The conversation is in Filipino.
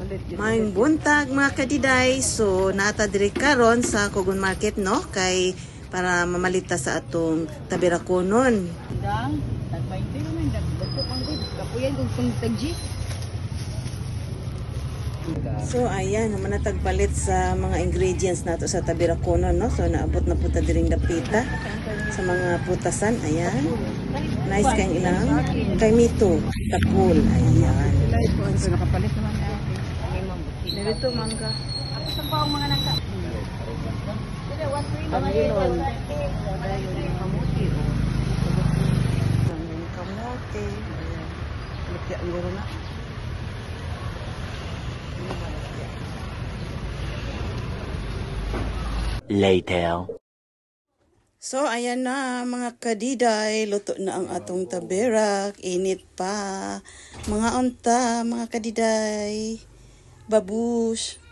Maayong buntag mga kadiday. So nata diri karon sa Cogon Market no kay para mamalita sa atong tabirakonon. Dang, tag 20 naman dagko pang gud. Kapuyan og pang tagji. So ayan, naman natagpalit sa mga ingredients nato sa tabirakonon no. So naabot na punta diring dapita sa mga prutasan. Ayan. Nice kayong ilang kay Mito, takul. Ayan. So nakapalit naman na. Dito mangga. Ako sa paong mga nangka. Dili 1 naman Pangilon. Kamuti. Kamote. Lupya ang guro na. Later. So ayan na mga kadiday, luto na ang atong taberak, init pa. Mga unta, mga kadiday. Babush.